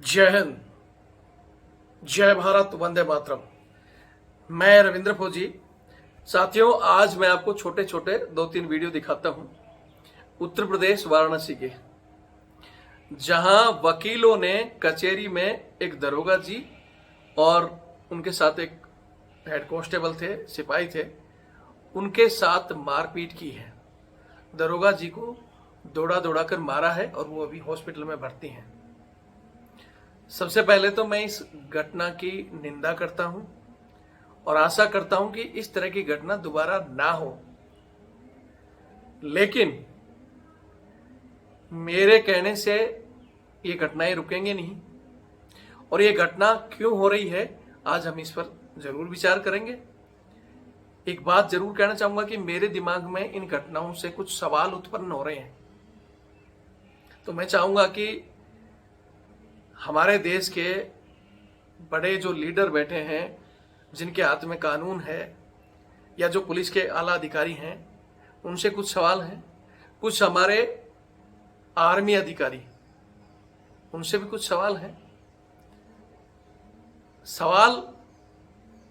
जय हिंद, जय भारत, वंदे मातरम। मैं रविंद्र फौजी। साथियों, आज मैं आपको छोटे छोटे 2-3 वीडियो दिखाता हूं उत्तर प्रदेश वाराणसी के, जहां वकीलों ने कचहरी में एक दरोगा जी और उनके साथ एक हेड कांस्टेबल थे, सिपाही थे, उनके साथ मारपीट की है। दरोगा जी को दौड़ा दौड़ा कर मारा है और वो अभी हॉस्पिटल में भर्ती हैं। सबसे पहले तो मैं इस घटना की निंदा करता हूं और आशा करता हूं कि इस तरह की घटना दोबारा ना हो। लेकिन मेरे कहने से ये घटनाएं रुकेंगे नहीं, और ये घटना क्यों हो रही है आज हम इस पर जरूर विचार करेंगे। एक बात जरूर कहना चाहूंगा कि मेरे दिमाग में इन घटनाओं से कुछ सवाल उत्पन्न हो रहे हैं। तो मैं चाहूंगा कि हमारे देश के बड़े जो लीडर बैठे हैं, जिनके हाथ में कानून है, या जो पुलिस के आला अधिकारी हैं, उनसे कुछ सवाल हैं। कुछ हमारे आर्मी अधिकारी, उनसे भी कुछ सवाल हैं। सवाल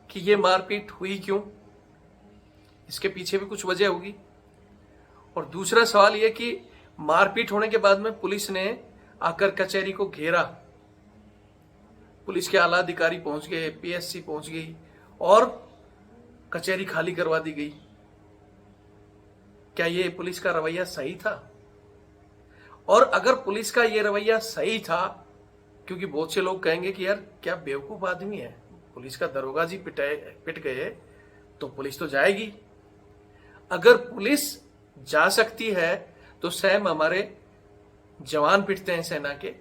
कि ये मारपीट हुई क्यों, इसके पीछे भी कुछ वजह होगी। और दूसरा सवाल ये कि मारपीट होने के बाद में पुलिस ने आकर कचहरी को घेरा, पुलिस के आला अधिकारी पहुंच गए, पीएससी पहुंच गई और कचहरी खाली करवा दी गई। क्या ये पुलिस का रवैया सही था? और अगर पुलिस का ये रवैया सही था, क्योंकि बहुत से लोग कहेंगे कि यार क्या बेवकूफ आदमी है, पुलिस का दरोगा जी पिट गए तो पुलिस तो जाएगी। अगर पुलिस जा सकती है तो स्वयं हमारे जवान पिटते हैं, सेना के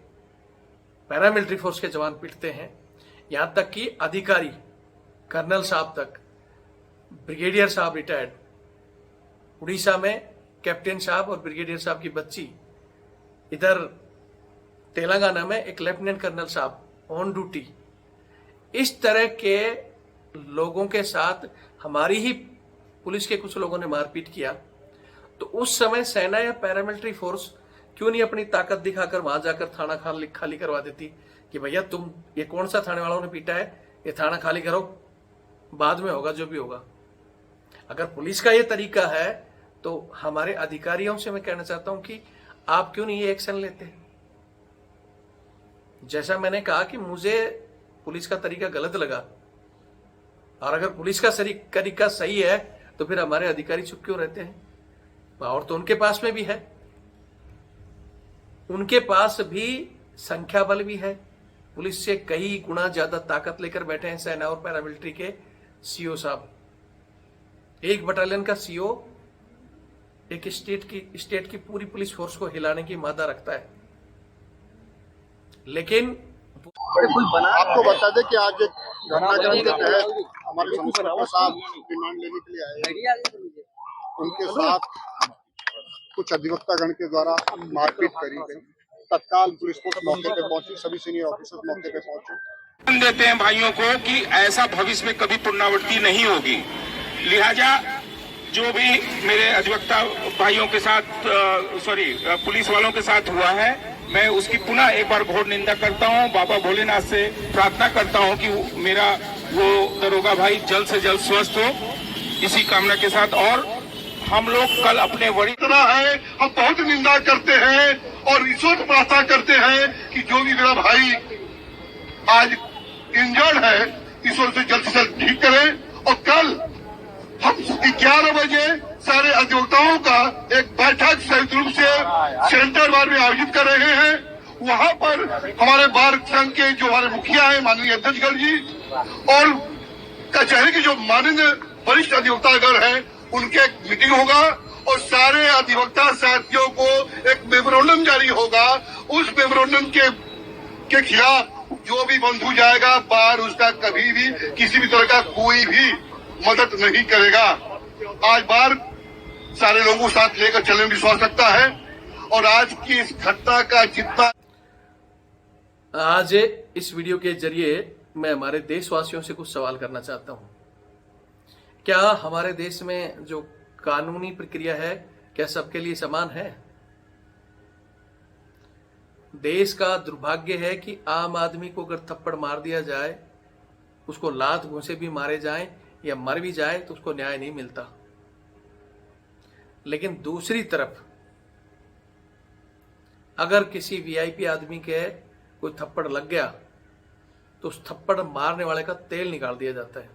पैरामिलिट्री फोर्स के जवान पिटते हैं, यहां तक कि अधिकारी कर्नल साहब तक, ब्रिगेडियर साहब रिटायर्ड, उड़ीसा में कैप्टन साहब और ब्रिगेडियर साहब की बच्ची, इधर तेलंगाना में एक लेफ्टिनेंट कर्नल साहब ऑन ड्यूटी। इस तरह के लोगों के साथ हमारी ही पुलिस के कुछ लोगों ने मारपीट किया, तो उस समय सेना या पैरामिलिट्री फोर्स क्यों नहीं अपनी ताकत दिखाकर वहां जाकर थाना खाली करवा देती कि भैया तुम, ये कौन सा थाने वालों ने पीटा है, ये थाना खाली करो, बाद में होगा जो भी होगा। अगर पुलिस का ये तरीका है तो हमारे अधिकारियों से मैं कहना चाहता हूं कि आप क्यों नहीं ये एक्शन लेते। जैसा मैंने कहा कि मुझे पुलिस का तरीका गलत लगा, और अगर पुलिस का तरीका सही है तो फिर हमारे अधिकारी चुप क्यों रहते हैं? और तो उनके पास में भी है, उनके पास भी संख्या बल भी है, पुलिस से कई गुना ज्यादा ताकत लेकर बैठे हैं सेना और पैरामिलिट्री के सीओ साहब। एक बटालियन का सीओ एक स्टेट की पूरी पुलिस फोर्स को हिलाने की मादा रखता है। लेकिन आपको बता दें कि आज घटनाक्रम के तहत हमारे संसद साहब रिमांड लेने के लिए आए, उनके साथ कुछ अधिवक्तागण के द्वारा मारपीट करी गई। तत्काल पुलिस फोर्स मौके पे पहुंची, सभी सीनियर ऑफिसर्स मौके पे पहुंचे। देते हैं भाइयों को कि ऐसा भविष्य में कभी पुनरावृत्ति नहीं होगी। लिहाजा जो भी मेरे अधिवक्ता भाइयों के साथ पुलिस वालों के साथ हुआ है, मैं उसकी पुनः एक बार घोर निंदा करता हूं। बाबा भोलेनाथ से प्रार्थना करता हूं कि मेरा वो दरोगा भाई जल्द से जल्द स्वस्थ हो, इसी कामना के साथ। और हम लोग कल अपने वरिष्ठ है, हम बहुत निंदा करते हैं और ईश्वर से प्रार्थना करते हैं कि जो भी मेरा भाई आज इंजर्ड है, ईश्वर से जल्द ठीक करें। और कल हम 11 बजे सारे अधिवक्ताओं का एक बैठक संयुक्त रूप से सेंटर बार में आयोजित कर रहे हैं। वहां पर हमारे बार संघ के जो हमारे मुखिया हैं, माननीय अध्यक्षगढ़ जी, और कचहरी के जो माननीय वरिष्ठ अधिवक्तागण हैं, उनके एक मीटिंग होगा और सारे अधिवक्ता साथियों को एक मेमोरेंडम जारी होगा। उस मेमोरेंडम के खिलाफ जो भी बंधु जाएगा बाहर, उसका कभी भी किसी भी तरह का कोई भी मदद नहीं करेगा। आज बार सारे लोगों को साथ लेकर चलने में विश्वास रखता है। और आज की इस घटना का जितना, आज इस वीडियो के जरिए मैं हमारे देशवासियों से कुछ सवाल करना चाहता हूं। क्या हमारे देश में जो कानूनी प्रक्रिया है, क्या सबके लिए समान है? देश का दुर्भाग्य है कि आम आदमी को अगर थप्पड़ मार दिया जाए, उसको लात घूंसे भी मारे जाएं या मर भी जाए तो उसको न्याय नहीं मिलता। लेकिन दूसरी तरफ अगर किसी वीआईपी आदमी के कोई थप्पड़ लग गया तो उस थप्पड़ मारने वाले का तेल निकाल दिया जाता है।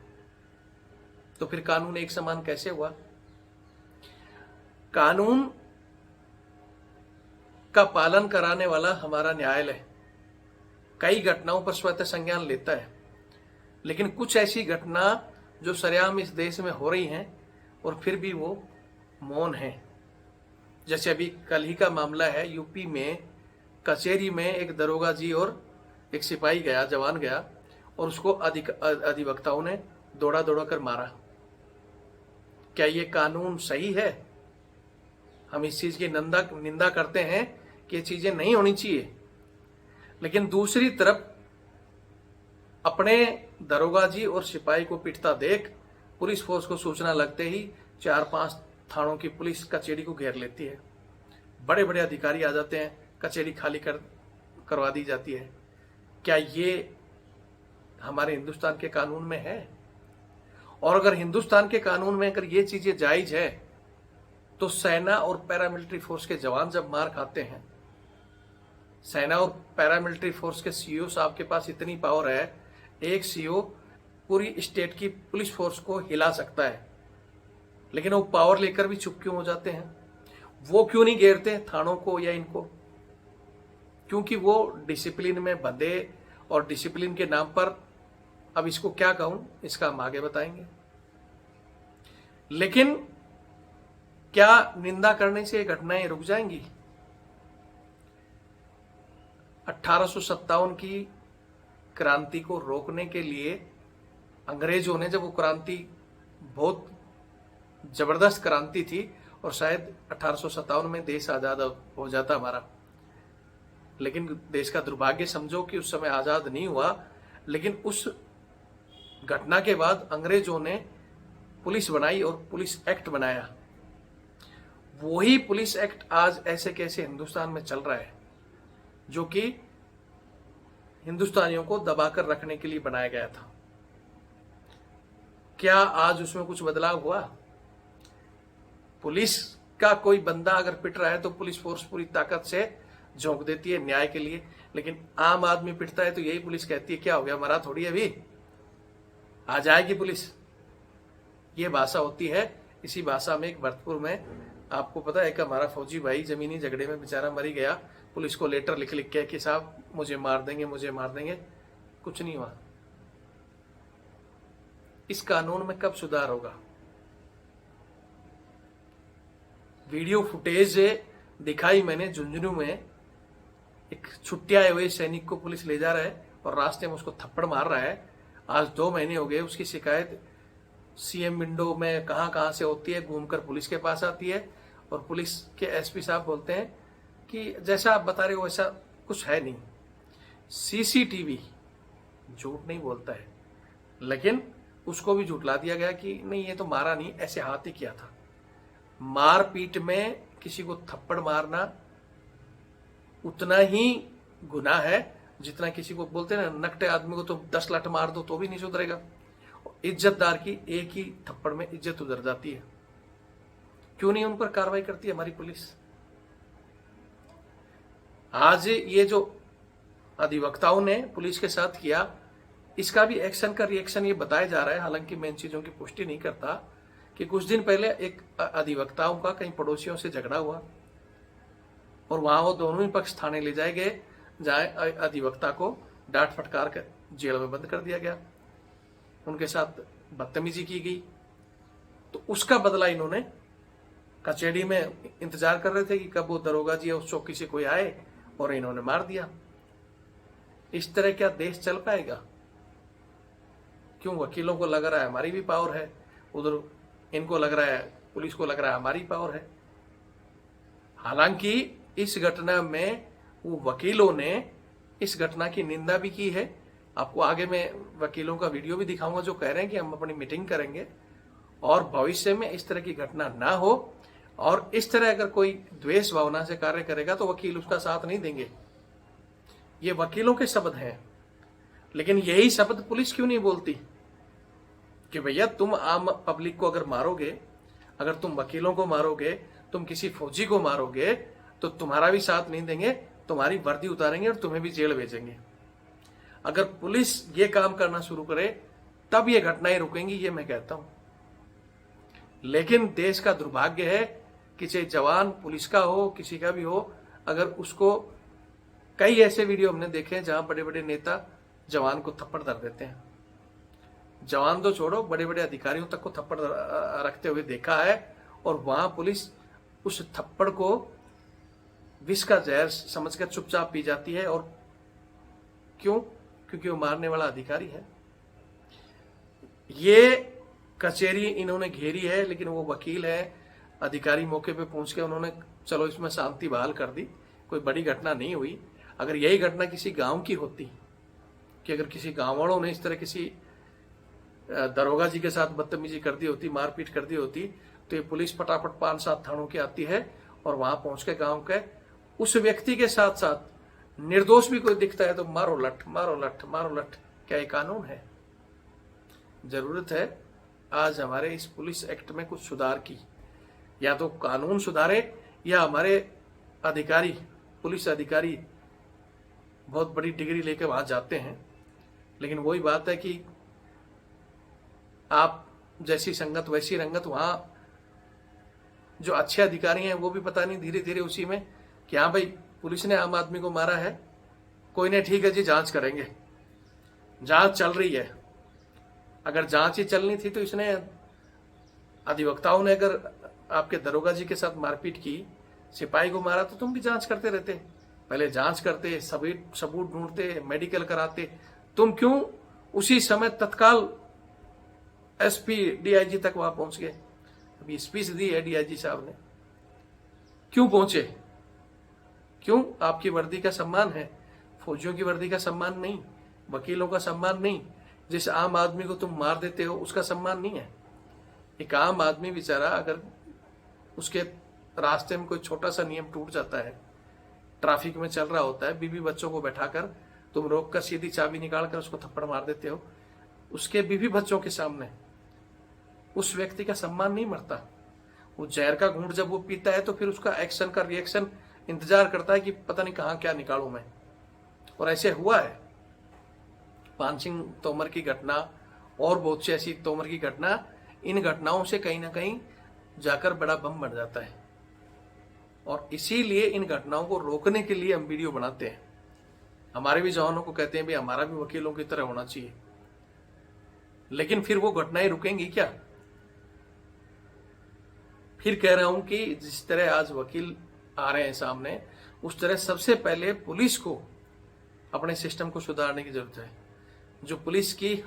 तो फिर कानून एक समान कैसे हुआ? कानून का पालन कराने वाला हमारा न्यायालय कई घटनाओं पर स्वतः संज्ञान लेता है, लेकिन कुछ ऐसी घटना जो सरेआम इस देश में हो रही हैं और फिर भी वो मौन है। जैसे अभी कल ही का मामला है, यूपी में कचहरी में एक दरोगा जी और एक सिपाही गया, जवान गया, और उसको अधिवक्ताओं ने दौड़ा दौड़ा कर मारा। क्या ये कानून सही है? हम इस चीज की निंदा करते हैं कि ये चीजें नहीं होनी चाहिए, लेकिन दूसरी तरफ अपने दरोगा जी और सिपाही को पिटता देख पुलिस फोर्स को सूचना लगते ही 4-5 थानों की पुलिस कचहरी को घेर लेती है। बड़े बड़े अधिकारी आ जाते हैं, कचहरी खाली करवा दी जाती है। क्या ये हमारे हिंदुस्तान के कानून में है? और अगर हिंदुस्तान के कानून में अगर ये चीजें जायज है तो सेना और पैरामिलिट्री फोर्स के जवान जब मार खाते हैं, सेना और पैरामिलिट्री फोर्स के सीईओ साहब के पास इतनी पावर है, एक सीईओ पूरी स्टेट की पुलिस फोर्स को हिला सकता है, लेकिन वो पावर लेकर भी चुप क्यों हो जाते हैं? वो क्यों नहीं घेरते थानों को या इनको? क्योंकि वो डिसिप्लिन में बंधे, और डिसिप्लिन के नाम पर, अब इसको क्या कहूं, इसका हम आगे बताएंगे। लेकिन क्या निंदा करने से ये घटनाएं रुक जाएंगी? 1857 की क्रांति को रोकने के लिए अंग्रेजों ने, जब वो क्रांति बहुत जबरदस्त क्रांति थी और शायद 1857 में देश आजाद हो जाता हमारा, लेकिन देश का दुर्भाग्य समझो कि उस समय आजाद नहीं हुआ। लेकिन उस घटना के बाद अंग्रेजों ने पुलिस बनाई और पुलिस एक्ट बनाया। वही पुलिस एक्ट आज ऐसे कैसे हिंदुस्तान में चल रहा है, जो कि हिंदुस्तानियों को दबाकर रखने के लिए बनाया गया था। क्या आज उसमें कुछ बदलाव हुआ? पुलिस का कोई बंदा अगर पिट रहा है तो पुलिस फोर्स पूरी ताकत से झोंक देती है न्याय के लिए, लेकिन आम आदमी पिटता है तो यही पुलिस कहती है क्या हो गया, मरा थोड़ी अभी, आ जाएगी पुलिस। ये भाषा होती है। इसी भाषा में एक भरतपुर में, आपको पता है कि हमारा फौजी भाई जमीनी झगड़े में बेचारा मरी गया, पुलिस को लेटर लिख लिख के कि साहब मुझे मार देंगे, मुझे मार देंगे, कुछ नहीं हुआ। इस कानून में कब सुधार होगा? वीडियो फुटेज दिखाई मैंने, झुंझुनू में एक छुट्टी आए हुए सैनिक को पुलिस ले जा रहा है और रास्ते में उसको थप्पड़ मार रहा है। आज 2 महीने हो गए, उसकी शिकायत सीएम विंडो में कहां से होती है, घूमकर पुलिस के पास आती है, और पुलिस के एसपी साहब बोलते हैं कि जैसा आप बता रहे हो वैसा कुछ है नहीं। सीसीटीवी झूठ नहीं बोलता है, लेकिन उसको भी झूठला दिया गया कि नहीं ये तो मारा नहीं, ऐसे हाथ ही किया था। मारपीट में किसी को थप्पड़ मारना उतना ही गुनाह है जितना किसी को बोलते हैं ना, नकटे आदमी को तो 10 लाठ मार दो तो भी नहीं सुधरेगा। इज्जतदार की एक ही थप्पड़ में इज्जत उधर जाती है। क्यों नहीं उन पर कार्रवाई करती है हमारी पुलिस? आज ये जो अधिवक्ताओं ने पुलिस के साथ किया, इसका भी एक्शन का रिएक्शन ये बताया जा रहा है। हालांकि मैं इन चीजों की पुष्टि नहीं करता कि कुछ दिन पहले एक अधिवक्ताओं का कई पड़ोसियों से झगड़ा हुआ और वहां वो दोनों ही पक्ष थाने ले जाए गए, जहां अधिवक्ता को डांट फटकार कर जेल में बंद कर दिया गया, उनके साथ बदतमीजी की गई। तो उसका बदला इन्होंने कचहरी में इंतजार कर रहे थे कि कब वो दरोगा जी या उस चौकी से कोई आए, और इन्होंने मार दिया। इस तरह क्या देश चल पाएगा? क्यों वकीलों को लग रहा है हमारी भी पावर है, उधर इनको लग रहा है, पुलिस को लग रहा है हमारी पावर है। हालांकि इस घटना में वो वकीलों ने इस घटना की निंदा भी की है। आपको आगे मैं वकीलों का वीडियो भी दिखाऊंगा जो कह रहे हैं कि हम अपनी मीटिंग करेंगे और भविष्य में इस तरह की घटना ना हो, और इस तरह अगर कोई द्वेष भावना से कार्य करेगा तो वकील उसका साथ नहीं देंगे। ये वकीलों के शब्द हैं, लेकिन यही शब्द पुलिस क्यों नहीं बोलती कि भैया तुम आम पब्लिक को अगर मारोगे, अगर तुम वकीलों को मारोगे, तुम किसी फौजी को मारोगे, तो तुम्हारा भी साथ नहीं देंगे, तुम्हारी वर्दी उतारेंगे और तुम्हें भी जेल भेजेंगे। अगर पुलिस ये काम करना शुरू करे तब ये घटनाएं रुकेंगी, ये मैं कहता हूं। लेकिन देश का दुर्भाग्य है कि चाहे जवान पुलिस का हो, किसी का भी हो, अगर उसको, कई ऐसे वीडियो हमने देखे हैं जहां बड़े बड़े नेता जवान को थप्पड़ धर देते हैं। जवान तो छोड़ो, बड़े बड़े अधिकारियों तक को थप्पड़ रखते हुए देखा है, और वहां पुलिस उस थप्पड़ को विष का जहर समझकर चुपचाप पी जाती है। और क्यों? क्योंकि वो मारने वाला अधिकारी है। ये कचहरी इन्होंने घेरी है, लेकिन वो वकील है, अधिकारी मौके पे पहुंच के उन्होंने चलो इसमें शांति बहाल कर दी, कोई बड़ी घटना नहीं हुई। अगर यही घटना किसी गांव की होती, कि अगर किसी गांव वालों ने इस तरह किसी दरोगा जी के साथ बदतमीजी कर दी होती, मारपीट कर दी होती, तो ये पुलिस फटाफट 5-7 थानों की आती है और वहां पहुंच के गांव के उस व्यक्ति के साथ साथ निर्दोष भी कोई दिखता है तो मारो लठ, मारो लठ, मारो लठ। क्या ये कानून है? जरूरत है आज हमारे इस पुलिस एक्ट में कुछ सुधार की। या तो कानून सुधारे, या हमारे अधिकारी, पुलिस अधिकारी बहुत बड़ी डिग्री लेके वहां जाते हैं, लेकिन वही बात है कि आप जैसी संगत वैसी रंगत। वहां जो अच्छे अधिकारी हैं वो भी पता नहीं धीरे धीरे उसी में कि हाँ भाई पुलिस ने आम आदमी को मारा है, कोई नहीं, ठीक है जी जांच करेंगे, जांच चल रही है। अगर जांच ही चलनी थी तो इसने, अधिवक्ताओं ने अगर आपके दरोगा जी के साथ मारपीट की, सिपाही को मारा, तो तुम भी जांच करते रहते। पहले जांच करते, सबूत ढूंढते, मेडिकल कराते। तुम क्यों उसी समय तत्काल एसपी डीआईजी तक वहां पहुंच गए? अभी स्पीच दी है डीआईजी साहब ने, क्यों पहुंचे? क्यों? आपकी वर्दी का सम्मान है, फौजियों की वर्दी का सम्मान नहीं, वकीलों का सम्मान नहीं, जिस आम आदमी को तुम मार देते हो उसका सम्मान नहीं है। एक आम आदमी बेचारा, अगर उसके रास्ते में कोई छोटा सा नियम टूट जाता है, ट्रैफिक में चल रहा होता है, बीवी बच्चों को बैठाकर तुम रोककर सीधी चाबी निकालकर उसको थप्पड़ मार देते हो, उसके बीवी बच्चों के सामने, उस व्यक्ति का सम्मान नहीं मरता। वो जहर का घूंट जब वो पीता है तो फिर उसका एक्शन का रिएक्शन इंतजार करता है कि पता नहीं कहां क्या निकालूं मैं। और ऐसे हुआ है। पान सिंह तोमर की घटना और बहुत सी ऐसी तोमर की घटना, इन घटनाओं से कहीं ना कहीं जाकर बड़ा बम बन जाता है। और इसीलिए इन घटनाओं को रोकने के लिए हम वीडियो बनाते हैं। हमारे भी जवानों को कहते हैं भी हमारा भी वकीलों की तरह होना चाहिए, लेकिन फिर वो घटनाएं रुकेंगी क्या? फिर कह रहा हूं कि जिस तरह आज वकील आ रहे हैं सामने, उस तरह सबसे पहले पुलिस को अपने सिस्टम को सुधारने की जरूरत है। जो पुलिस की,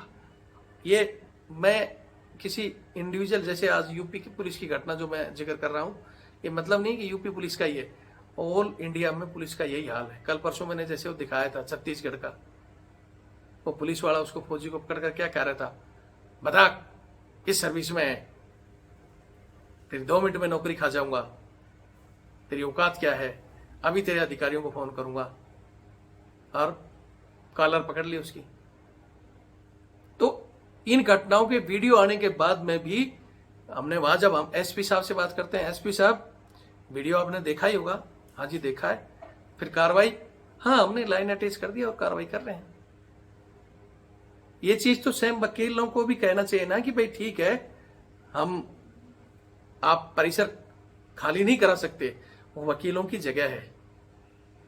ये मैं किसी इंडिविजुअल, जैसे आज यूपी की पुलिस की घटना जो मैं जिक्र कर रहा हूं, ये मतलब नहीं कि यूपी पुलिस का ही है, ऑल इंडिया में पुलिस का यही हाल है। कल परसों मैंने जैसे वो दिखाया था छत्तीसगढ़ का, वो पुलिस वाला उसको फौजी को पकड़कर क्या कह रहा था, बता किस सर्विस में है, फिर 2 मिनट में नौकरी खा जाऊंगा, तेरी औकात क्या है, अभी तेरे अधिकारियों को फोन करूंगा, और कॉलर पकड़ ली उसकी। तो इन घटनाओं के वीडियो आने के बाद में भी हमने वहां, जब हम एसपी साहब से बात करते हैं, एसपी साहब वीडियो आपने देखा ही होगा, हाँ जी देखा है, फिर कार्रवाई, हाँ हमने लाइन अटैच कर दिया और कार्रवाई कर रहे हैं। ये चीज तो सेम वकीलों को भी कहना चाहिए ना कि भाई ठीक है, हम, आप परिसर खाली नहीं करा सकते, वो वकीलों की जगह है।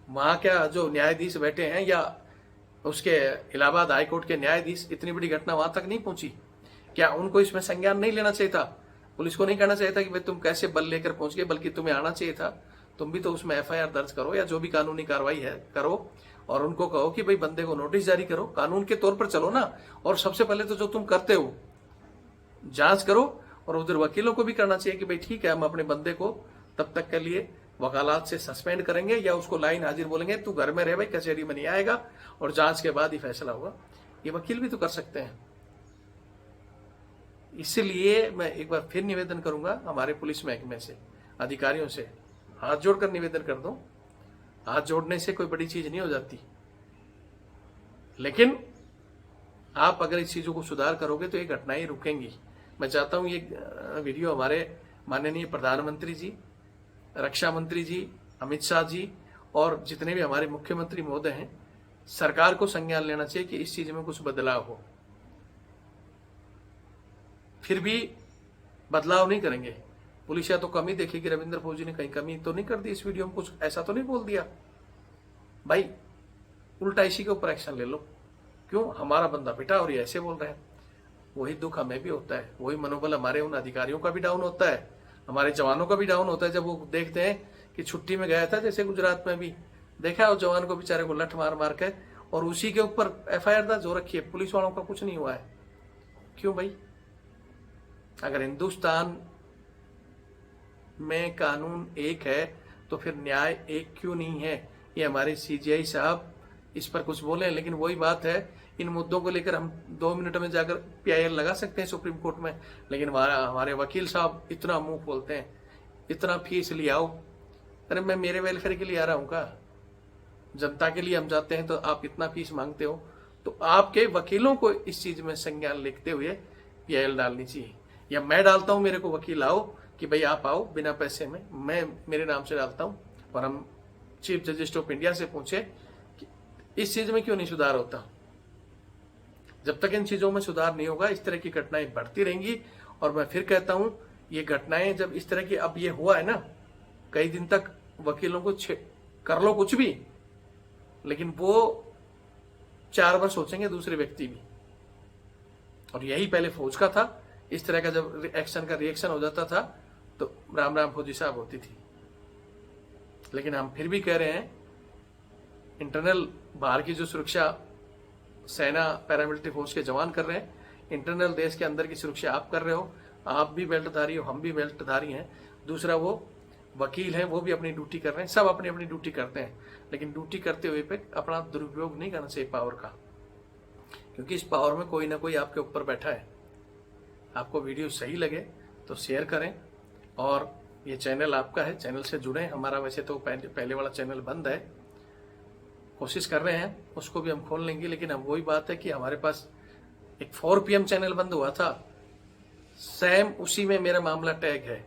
वहां क्या जो न्यायाधीश बैठे हैं या उसके इलाहाबाद हाईकोर्ट के न्यायाधीश, इतनी बड़ी घटना वहां तक नहीं पहुंची, क्या उनको इसमें संज्ञान नहीं लेना चाहिए था? पुलिस को नहीं कहना चाहिए था कि भाई तुम कैसे बल लेकर पहुंच गए, बल्कि तुम्हें आना चाहिए था, तुम भी तो उसमें एफआईआर दर्ज करो या जो भी कानूनी कार्रवाई है करो, और उनको कहो कि भाई बंदे को नोटिस जारी करो, कानून के तौर पर चलो ना। और सबसे पहले तो जो तुम करते हो जांच करो, और उधर वकीलों को भी करना चाहिए कि भाई ठीक है, हम अपने बंदे को तब तक के लिए वकालत से सस्पेंड करेंगे या उसको लाइन हाजिर बोलेंगे, तू घर में रह भाई, कचहरी में नहीं आएगा, और जांच के बाद ही फैसला होगा। ये वकील भी तो कर सकते हैं। इसलिए मैं एक बार फिर निवेदन करूंगा हमारे पुलिस महकमे से, अधिकारियों से, हाथ जोड़कर निवेदन कर दूं, हाथ जोड़ने से कोई बड़ी चीज नहीं हो जाती। लेकिन आप अगर इस चीजों को सुधार करोगे तो ये घटनाएं रुकेंगी। मैं चाहता हूं ये वीडियो हमारे माननीय प्रधानमंत्री जी, रक्षा मंत्री जी, अमित शाह जी और जितने भी हमारे मुख्यमंत्री महोदय हैं, सरकार को संज्ञान लेना चाहिए कि इस चीज में कुछ बदलाव हो। फिर भी बदलाव नहीं करेंगे, पुलिस या तो कमी देखेगी। रविंद्र फौजी ने कहीं कमी तो नहीं कर दी इस वीडियो में, कुछ ऐसा तो नहीं बोल दिया भाई? उल्टा इसी के ऊपर एक्शन ले लो। क्यों? हमारा बंदा पिटा और ये ऐसे बोल रहे हैं। वही दुख हमें भी होता है, वही मनोबल हमारे उन अधिकारियों का भी डाउन होता है, हमारे जवानों का भी डाउन होता है जब वो देखते हैं कि छुट्टी में गया था, जैसे गुजरात में भी देखा उस जवान को बेचारे को लठ मार मार के, और उसी के ऊपर FIR दर्ज हो रखी है, पुलिस वालों का कुछ नहीं हुआ है। क्यों भाई? अगर हिंदुस्तान में कानून एक है तो फिर न्याय एक क्यों नहीं है? ये हमारे CGI साहब इस पर कुछ बोले, लेकिन वही बात है, इन मुद्दों को लेकर हम 2 मिनट में जाकर PIL लगा सकते हैं सुप्रीम कोर्ट में, लेकिन हमारे वकील साहब इतना मुंह खोलते हैं, इतना फीस ले आओ। अरे मैं मेरे वेलफेयर के लिए आ रहा हूँ का? जनता के लिए हम जाते हैं तो आप इतना फीस मांगते हो, तो आपके वकीलों को इस चीज में संज्ञान लिखते हुए PIL डालनी चाहिए। या मैं डालता हूं, मेरे को वकील आओ कि भाई आप आओ बिना पैसे में, मैं मेरे नाम से डालता हूं, और हम चीफ जस्टिस ऑफ इंडिया से पूछे कि इस चीज में क्यों नहीं सुधार होता। जब तक इन चीजों में सुधार नहीं होगा, इस तरह की घटनाएं बढ़ती रहेंगी। और मैं फिर कहता हूं, ये घटनाएं जब इस तरह की, अब ये हुआ है ना, कई दिन तक वकीलों को कर लो कुछ भी, लेकिन वो 4 बार सोचेंगे दूसरे व्यक्ति भी। और यही पहले फौज का था, इस तरह का जब एक्शन का रिएक्शन हो जाता था तो राम राम फौजी साहब होती थी। लेकिन हम फिर भी कह रहे हैं, इंटरनल बाहर की जो सुरक्षा सेना पैरामिलिट्री फोर्स के जवान कर रहे हैं, इंटरनल देश के अंदर की सुरक्षा आप कर रहे हो। आप भी बेल्टधारी हो, हम भी बेल्टधारी हैं। दूसरा वो वकील हैं, वो भी अपनी ड्यूटी कर रहे हैं, सब अपनी अपनी ड्यूटी करते हैं, लेकिन ड्यूटी करते हुए पे अपना दुरुपयोग नहीं करना चाहिए पावर का, क्योंकि इस पावर में कोई ना कोई आपके ऊपर बैठा है। आपको वीडियो सही लगे तो शेयर करें, और ये चैनल आपका है, चैनल से जुड़ें। हमारा वैसे तो पहले वाला चैनल बंद है, कोशिश कर रहे हैं उसको भी हम खोल लेंगे, लेकिन अब वही बात है कि हमारे पास एक 4 PM चैनल बंद हुआ था, सेम उसी में मेरा मामला टैग है,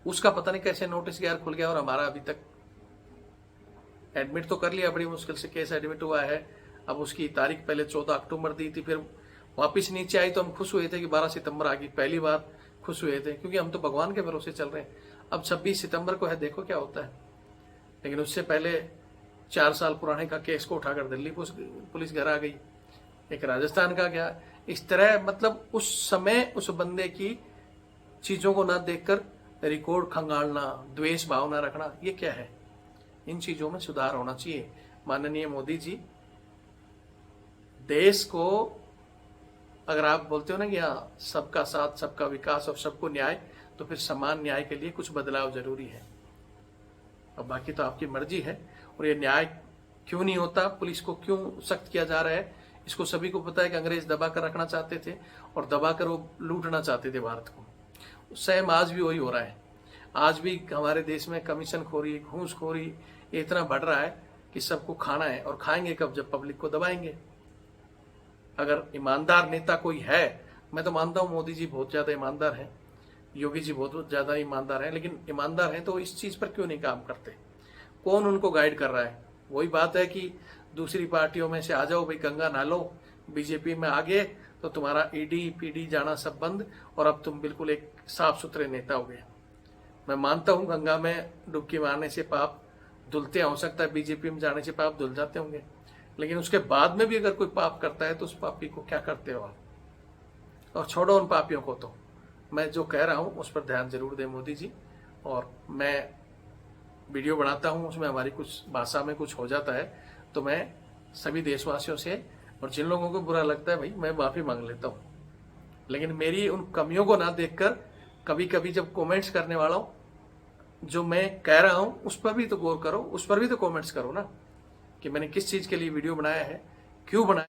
उसका पता नहीं कैसे नोटिस यार खुल गया, और हमारा अभी तक एडमिट तो कर लिया, बड़ी मुश्किल से केस एडमिट हुआ है। अब उसकी तारीख पहले 14 अक्टूबर दी थी, फिर वापिस नीचे आई तो हम खुश हुए थे कि 12 सितंबर आ गई, पहली बार खुश हुए थे, क्योंकि हम तो भगवान के भरोसे चल रहे हैं। अब 26 सितंबर को है, देखो क्या होता है। लेकिन उससे पहले 4 साल पुराने का केस को उठाकर दिल्ली पुलिस घर आ गई, एक राजस्थान का गया। इस तरह मतलब उस समय उस बंदे की चीजों को ना देखकर रिकॉर्ड खंगालना, द्वेष भावना रखना, ये क्या है? इन चीजों में सुधार होना चाहिए। माननीय मोदी जी, देश को अगर आप बोलते हो ना कि हाँ सबका साथ, सबका विकास और सबको न्याय, तो फिर समान न्याय के लिए कुछ बदलाव जरूरी है। अब बाकी तो आपकी मर्जी है। और ये न्याय क्यों नहीं होता, पुलिस को क्यों सख्त किया जा रहा है, इसको सभी को पता है कि अंग्रेज दबा कर रखना चाहते थे और दबा कर वो लूटना चाहते थे भारत को। सेम आज भी वही हो रहा है। आज भी हमारे देश में कमीशन खोरी, घूसखोरी इतना बढ़ रहा है कि सबको खाना है, और खाएंगे कब? जब पब्लिक को दबाएंगे। अगर ईमानदार नेता कोई है, मैं तो मानता हूं मोदी जी बहुत ज्यादा ईमानदार हैं, योगी जी बहुत ज्यादा ईमानदार हैं, लेकिन ईमानदार हैं तो इस चीज पर क्यों नहीं काम करते? कौन उनको गाइड कर रहा है? वही बात है कि दूसरी पार्टियों में से आ जाओ भाई, गंगा नहा लो, बीजेपी में आ गए तो तुम्हारा ईडी पीडी जाना सब बंद, और अब तुम बिल्कुल एक साफ सुथरे नेता हो गए। मैं मानता हूं गंगा में डुबकी मारने से पाप धुलते, हो सकता है बीजेपी में जाने से पाप धुल जाते होंगे, लेकिन उसके बाद में भी अगर कोई पाप करता है तो उस पापी को क्या करते हो आप? और छोड़ो उन पापियों को। तो मैं जो कह रहा हूं उस पर ध्यान जरूर दें मोदी जी। और मैं वीडियो बनाता हूं, उसमें हमारी कुछ भाषा में कुछ हो जाता है तो मैं सभी देशवासियों से, और जिन लोगों को बुरा लगता है भाई, मैं माफी मांग लेता हूं। लेकिन मेरी उन कमियों को ना देखकर कभी कभी जब कमेंट्स करने वाला हूं, जो मैं कह रहा हूं उस पर भी तो गौर करो, उस पर भी तो कमेंट्स करो ना, कि मैंने किस चीज के लिए वीडियो बनाया है, क्यों बनाया।